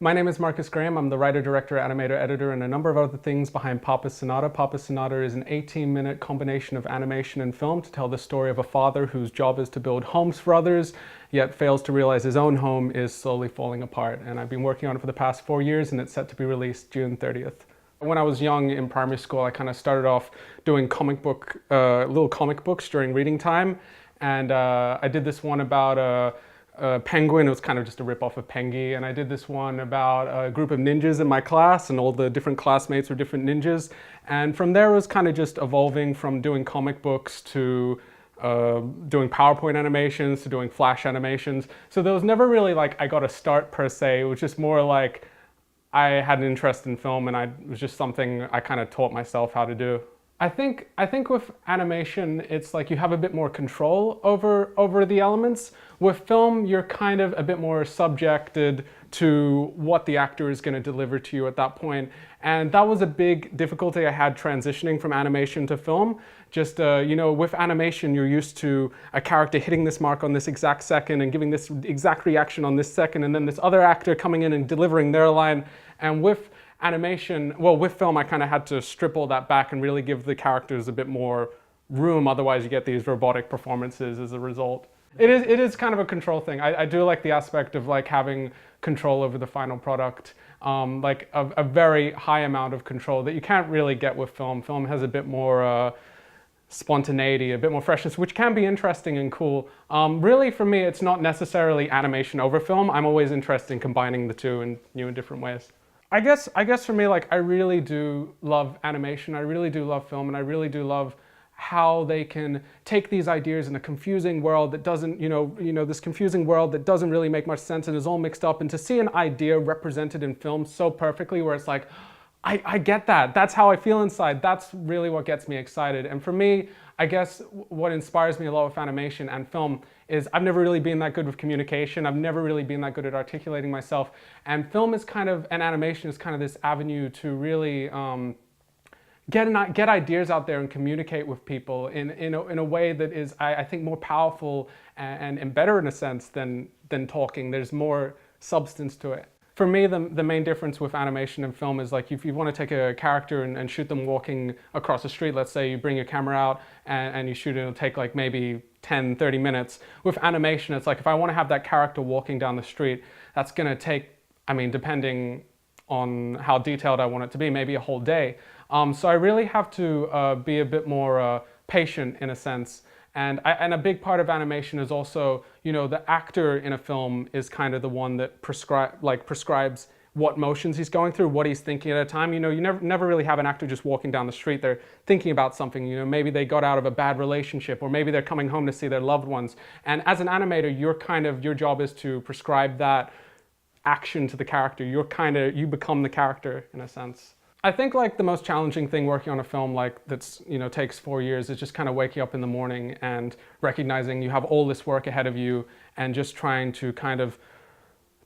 My name is Marcus Graham. I'm the writer, director, animator, editor, and a number of other things behind Papa's Sonata. Papa's Sonata is an 18-minute combination of animation and film to tell the story of a father whose job is to build homes for others, yet fails to realize his own home is slowly falling apart. And I've been working on it for the past 4 years, and it's set to be released June 30th. When I was young in primary school, I kind of started off doing little comic books during reading time. And I did this one about a penguin. It was kind of just a rip-off of Pengy. And I did this one about a group of ninjas in my class, and all the different classmates were different ninjas. And from there it was kind of just evolving from doing comic books to doing PowerPoint animations to doing Flash animations. So there was never really like I got a start per se. It was just more like I had an interest in film, and it was just something I kind of taught myself how to do. I think with animation, it's like you have a bit more control over the elements. With film, you're kind of a bit more subjected to what the actor is going to deliver to you at that point. And that was a big difficulty I had transitioning from animation to film. Just, with animation, you're used to a character hitting this mark on this exact second and giving this exact reaction on this second, and then this other actor coming in and delivering their line. And with with film, I kind of had to strip all that back and really give the characters a bit more room. Otherwise, you get these robotic performances as a result. It is kind of a control thing. I do like the aspect of like having control over the final product, like a very high amount of control that you can't really get with film. Film has a bit more spontaneity, a bit more freshness, which can be interesting and cool. Really, for me, it's not necessarily animation over film. I'm always interested in combining the two in new and different ways. I guess for me, like, I really do love animation, I really do love film, and I really do love how they can take these ideas in a confusing world that doesn't, this confusing world that doesn't really make much sense and is all mixed up, and to see an idea represented in film so perfectly where it's like, I get that. That's how I feel inside. That's really what gets me excited. And for me, I guess what inspires me a lot with animation and film is I've never really been that good with communication. I've never really been that good at articulating myself. And film is and animation is kind of this avenue to really get ideas out there and communicate with people in a way that is, I think, more powerful and better in a sense than talking. There's more substance to it. For me, the main difference with animation and film is like if you want to take a character and shoot them walking across the street, let's say you bring your camera out and you shoot it, it'll take like maybe 10, 30 minutes. With animation, it's like if I want to have that character walking down the street, that's going to take, depending on how detailed I want it to be, maybe a whole day. So I really have to be a bit more patient in a sense. And a big part of animation is also, the actor in a film is kind of the one that prescribes what motions he's going through, what he's thinking at a time. You never really have an actor just walking down the street. They're thinking about something. Maybe they got out of a bad relationship, or maybe they're coming home to see their loved ones. And as an animator, your job is to prescribe that action to the character. You become the character in a sense. I think like the most challenging thing working on a film that's takes 4 years is just kind of waking up in the morning and recognizing you have all this work ahead of you and just trying to kind of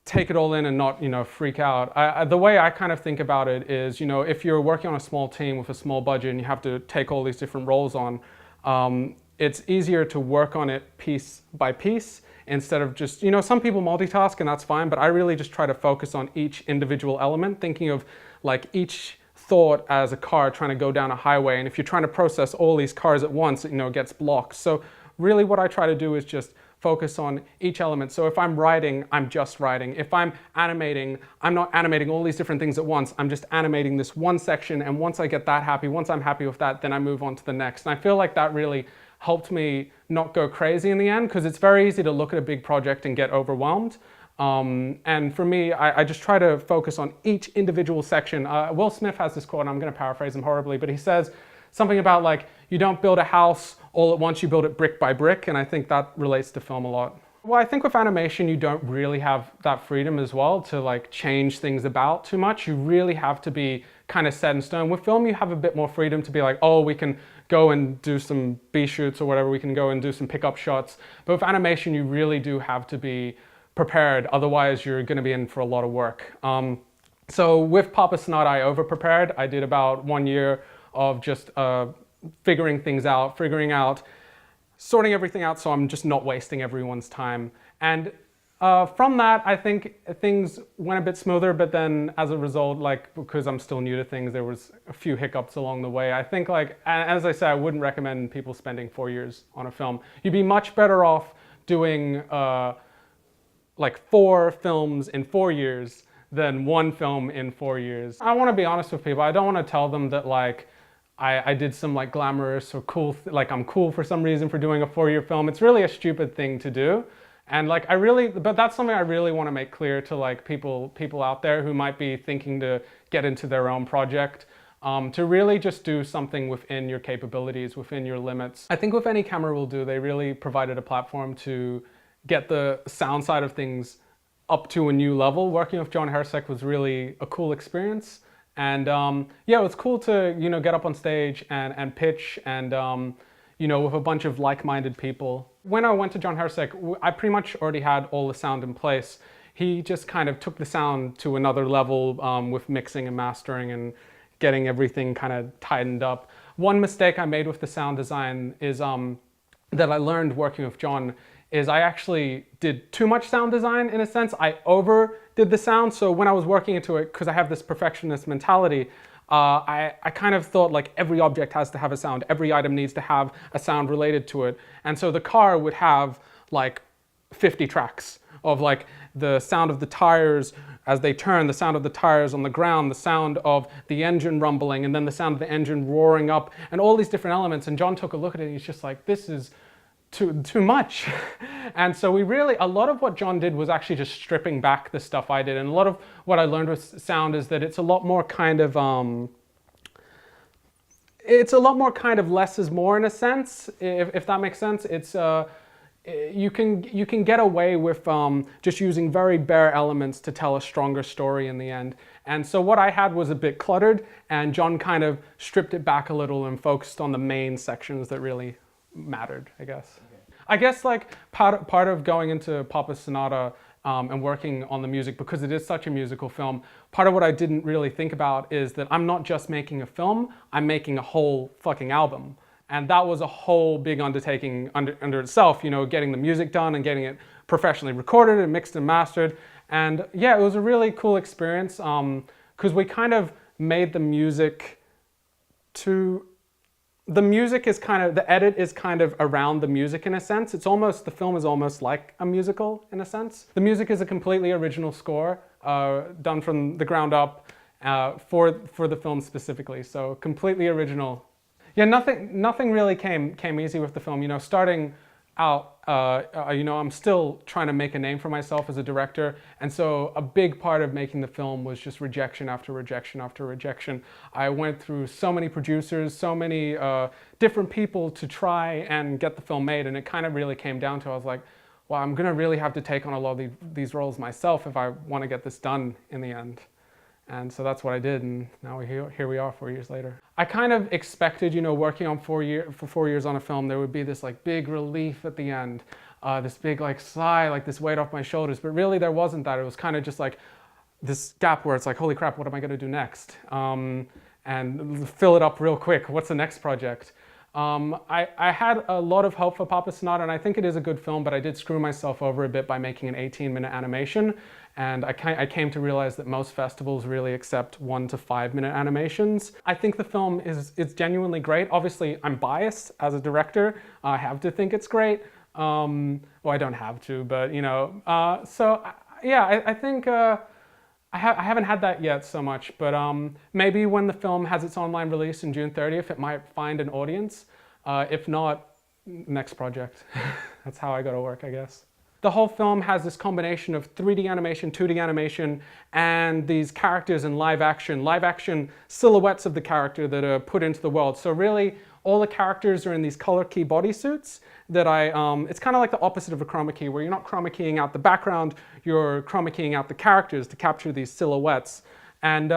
take it all in and not freak out. The way I kind of think about it is if you're working on a small team with a small budget and you have to take all these different roles on, it's easier to work on it piece by piece instead of just, some people multitask and that's fine, but I really just try to focus on each individual element, thinking of like each thought as a car trying to go down a highway, and if you're trying to process all these cars at once, it gets blocked. So really what I try to do is just focus on each element. So if I'm writing, I'm just writing. If I'm animating, I'm not animating all these different things at once. I'm just animating this one section, and once I get that happy, once I'm happy with that, then I move on to the next. And I feel like that really helped me not go crazy in the end, because it's very easy to look at a big project and get overwhelmed. And for me, I just try to focus on each individual section. Will Smith has this quote, and I'm going to paraphrase him horribly, but he says something about like, you don't build a house all at once, you build it brick by brick, and I think that relates to film a lot. Well, I think with animation, you don't really have that freedom as well to like change things about too much. You really have to be kind of set in stone. With film, you have a bit more freedom to be like, oh, we can go and do some B shoots or whatever, we can go and do some pickup shots. But with animation, you really do have to be prepared, otherwise you're going to be in for a lot of work. So with Papa's Sonata, I overprepared. I did about 1 year of just figuring things out, sorting everything out so I'm just not wasting everyone's time. And From that, I think things went a bit smoother, but then as a result, like, because I'm still new to things, there was a few hiccups along the way. I think, like, as I said, I wouldn't recommend people spending 4 years on a film. You'd be much better off doing like 4 films in 4 years than 1 film in 4 years. I want to be honest with people. I don't want to tell them that, like, I did some, like, glamorous or cool, like, I'm cool for some reason for doing a 4-year film. It's really a stupid thing to do. And, like, but that's something I really want to make clear to, like, people out there who might be thinking to get into their own project, to really just do something within your capabilities, within your limits. I think with AnyCameraWillDo, they really provided a platform to get the sound side of things up to a new level. Working with John Hersek was really a cool experience. And yeah, it was cool to, you know, get up on stage and pitch and, you know, with a bunch of like-minded people. When I went to John Hersek, I pretty much already had all the sound in place. He just kind of took the sound to another level with mixing and mastering and getting everything kind of tightened up. One mistake I made with the sound design is that I learned working with John is I actually did too much sound design in a sense. I overdid the sound. So when I was working into it, because I have this perfectionist mentality, I kind of thought like every object has to have a sound. Every item needs to have a sound related to it. And so the car would have like 50 tracks of like the sound of the tires as they turn, the sound of the tires on the ground, the sound of the engine rumbling, and then the sound of the engine roaring up, and all these different elements. And John took a look at it and he's just like, this is too much. And so a lot of what John did was actually just stripping back the stuff I did. And a lot of what I learned with sound is that it's a lot more kind of less is more in a sense, if that makes sense. It's you can get away with just using very bare elements to tell a stronger story in the end. And so what I had was a bit cluttered, and John kind of stripped it back a little and focused on the main sections that really mattered, I guess. Okay. I guess like part of going into Papa Sonata and working on the music, because it is such a musical film, part of what I didn't really think about is that I'm not just making a film, I'm making a whole fucking album. And that was a whole big undertaking under itself, you know, getting the music done and getting it professionally recorded and mixed and mastered. And yeah, it was a really cool experience because we kind of made the music the music is kind of, the edit is kind of around the music in a sense. It's almost, the film is almost like a musical in a sense. The music is a completely original score done from the ground up for the film specifically. So completely original. Yeah, nothing really came easy with the film. You know, starting out, you know, I'm still trying to make a name for myself as a director, and so a big part of making the film was just rejection after rejection after rejection. I went through so many producers, so many different people to try and get the film made, and it kind of really came down to, I was like, well, I'm gonna really have to take on a lot of these roles myself if I want to get this done in the end. And so that's what I did, and now here we are 4 years later. I kind of expected, you know, working on for 4 years on a film, there would be this like big relief at the end, this big like sigh, like this weight off my shoulders, but really there wasn't that. It was kind of just like this gap where it's like, holy crap, what am I gonna do next? And fill it up real quick. What's the next project? I had a lot of hope for Papa Sonata, and I think it is a good film, but I did screw myself over a bit by making an 18-minute animation. And I came to realize that most festivals really accept 1 to 5 minute animations. I think the film is genuinely great. Obviously, I'm biased as a director. I have to think it's great. Well, I don't have to, but you know. So yeah, I think I haven't had that yet so much, but maybe when the film has its online release in June 30th, it might find an audience. If not, next project. That's how I go to work, I guess. The whole film has this combination of 3D animation, 2D animation, and these characters in live action silhouettes of the character that are put into the world. So really, all the characters are in these color key bodysuits that it's kind of like the opposite of a chroma key, where you're not chroma keying out the background, you're chroma keying out the characters to capture these silhouettes. And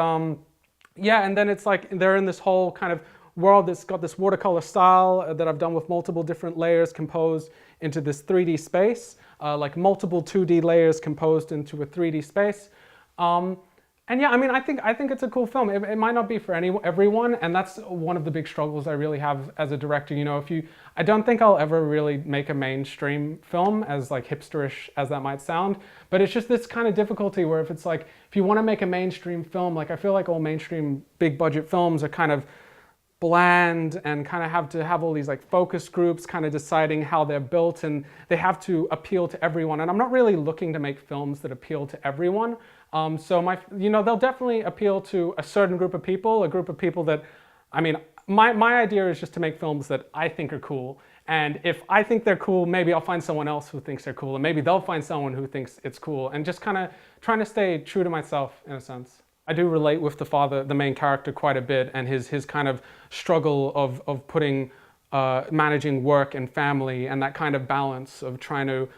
yeah, and then it's like they're in this whole kind of world that's got this watercolor style that I've done with multiple different layers composed into this 3D space. Like multiple 2D layers composed into a 3D space. And yeah, I mean, I think it's a cool film. It might not be for everyone, and that's one of the big struggles I really have as a director. You know, I don't think I'll ever really make a mainstream film, as like hipsterish as that might sound. But it's just this kind of difficulty where if it's like, if you want to make a mainstream film, like I feel like all mainstream big budget films are kind of bland and kind of have to have all these like focus groups kind of deciding how they're built, and they have to appeal to everyone. And I'm not really looking to make films that appeal to everyone. So they'll definitely appeal to a certain group of people, a group of people that, I mean, my idea is just to make films that I think are cool. And if I think they're cool, maybe I'll find someone else who thinks they're cool, and maybe they'll find someone who thinks it's cool, and just kind of trying to stay true to myself in a sense. I do relate with the father, the main character, quite a bit, and his kind of struggle of putting, managing work and family, and that kind of balance of trying to,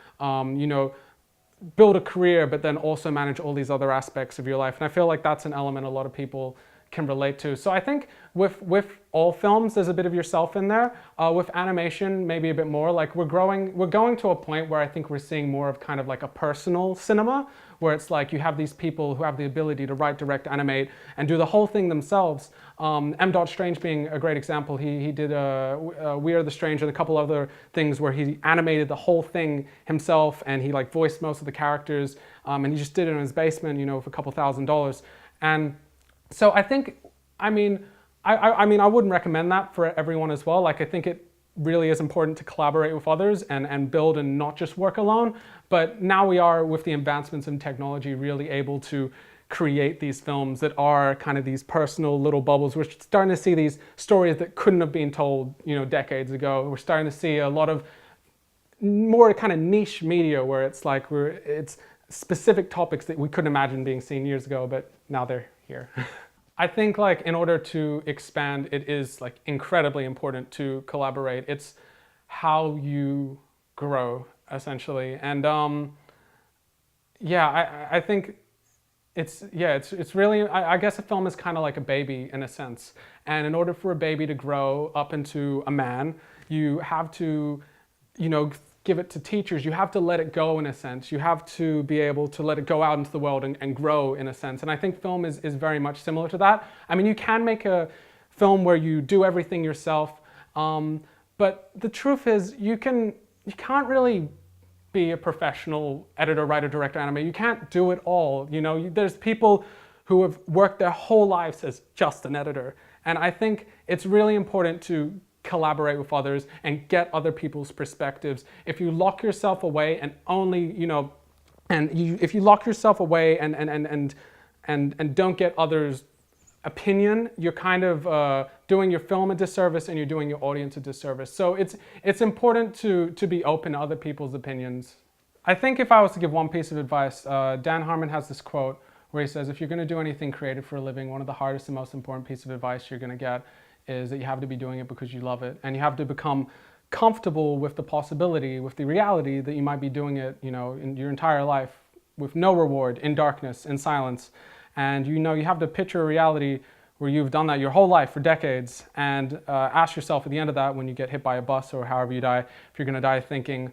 build a career, but then also manage all these other aspects of your life. And I feel like that's an element a lot of people can relate to. So I think with all films, there's a bit of yourself in there. With animation, maybe a bit more. Like we're going to a point where I think we're seeing more of kind of like a personal cinema, where it's like you have these people who have the ability to write, direct, animate, and do the whole thing themselves. M. Strange being a great example. He did We Are the Strange and a couple other things where he animated the whole thing himself, and he like voiced most of the characters, and he just did it in his basement, for a couple $1,000s. And so I think, I wouldn't recommend that for everyone as well. Like I think it really is important to collaborate with others and build and not just work alone. But now we are, with the advancements in technology, really able to create these films that are kind of these personal little bubbles. We're starting to see these stories that couldn't have been told, decades ago. We're starting to see a lot of more kind of niche media where it's like it's specific topics that we couldn't imagine being seen years ago, but now they're here. I think like in order to expand, it is like incredibly important to collaborate. It's how you grow, essentially. And I think it's really, I guess a film is kind of like a baby in a sense. And in order for a baby to grow up into a man, you have to, give it to teachers. You have to let it go in a sense. You have to be able to let it go out into the world and grow in a sense. And I think film is very much similar to that. I mean, you can make a film where you do everything yourself, but the truth is you can't really be a professional editor, writer, director, animator. You can't do it all. There's people who have worked their whole lives as just an editor. And I think it's really important to collaborate with others and get other people's perspectives. If you lock yourself away and only, if you lock yourself away and don't get others' opinion, you're kind of doing your film a disservice and you're doing your audience a disservice. So it's important to be open to other people's opinions. I think if I was to give one piece of advice, Dan Harmon has this quote where he says, if you're going to do anything creative for a living, one of the hardest and most important pieces of advice you're going to get is that you have to be doing it because you love it, and you have to become comfortable with the possibility, with the reality that you might be doing it, in your entire life with no reward, in darkness, in silence. And you have to picture a reality where you've done that your whole life for decades, and ask yourself at the end of that, when you get hit by a bus or however you die, if you're going to die thinking,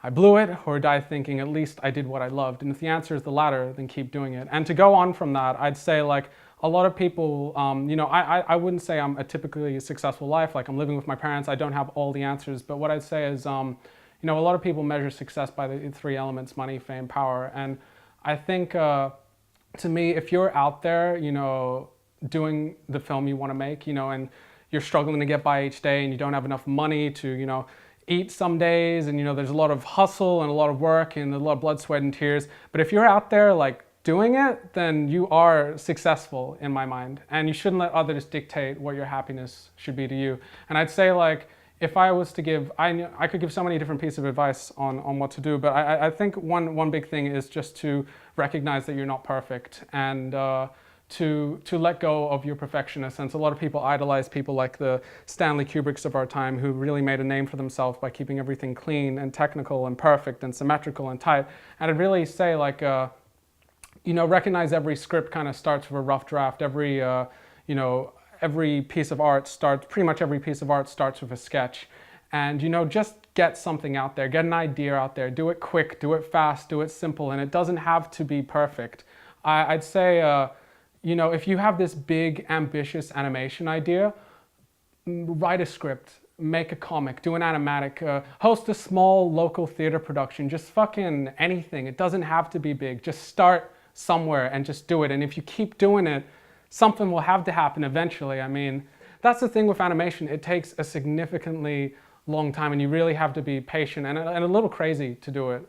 I blew it, or die thinking, at least I did what I loved. And if the answer is the latter, then keep doing it. And to go on from that, I'd say like, a lot of people, I wouldn't say I'm a typically successful life, like I'm living with my parents, I don't have all the answers, but what I'd say is, a lot of people measure success by the three elements: money, fame, power. And I think, to me, if you're out there, doing the film you want to make, and you're struggling to get by each day and you don't have enough money to, eat some days, and there's a lot of hustle and a lot of work and a lot of blood, sweat, and tears. But if you're out there like doing it, then you are successful in my mind, and you shouldn't let others dictate what your happiness should be to you. And I'd say like, if I was to give, I could give so many different pieces of advice on what to do, but I think one big thing is just to recognize that you're not perfect, and to let go of your perfectionist sense. A lot of people idolize people like the Stanley Kubricks of our time, who really made a name for themselves by keeping everything clean and technical and perfect and symmetrical and tight. And I'd really say like, recognize every script kind of starts with a rough draft. Every piece of art pretty much every piece of art starts with a sketch. And, just get something out there, get an idea out there, do it quick, do it fast, do it simple, and it doesn't have to be perfect. I'd say, you know, if you have this big, ambitious animation idea, write a script, make a comic, do an animatic, host a small local theater production, just fucking anything. It doesn't have to be big. Just start somewhere and just do it. And if you keep doing it, something will have to happen eventually. I mean, that's the thing with animation. It takes a significantly long time, and you really have to be patient and a little crazy to do it.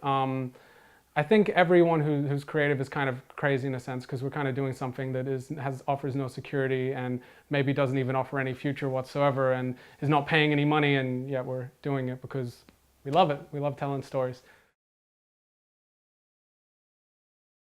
I think everyone who's creative is kind of crazy in a sense, because we're kind of doing something that offers no security and maybe doesn't even offer any future whatsoever and is not paying any money, and yet we're doing it because we love it. We love telling stories.